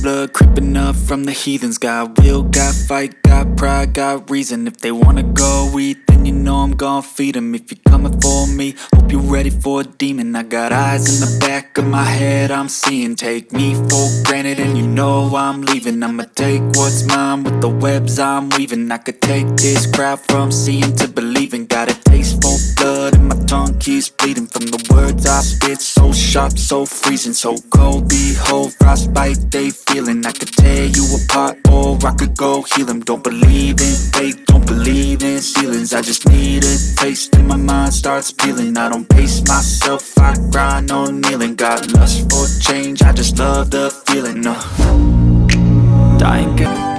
blood creeping up from the heathens. Got will, got fight, got pride, got reason. If they wanna go eat, then you know I'm gon' feed them. If you're coming for me, hope you're ready for a demon. I got eyes in the back of my head, I'm seeing. Take me for granted and you know I'm leaving. I'ma take what's mine with the webs I'm weaving. I could take this crowd from seeing to believing. Got a taste for blood and my tongue keeps bleeding from the words I spit. So sharp, so freezing, so cold. Behold, frostbite they feeling. I could tear you apart or I could go heal them. Don't believe in fate, don't believe in ceilings. I just need a taste and my mind starts peeling. I don't pace myself, I grind on kneeling. Got lust for change, I just love the feeling. I ain't got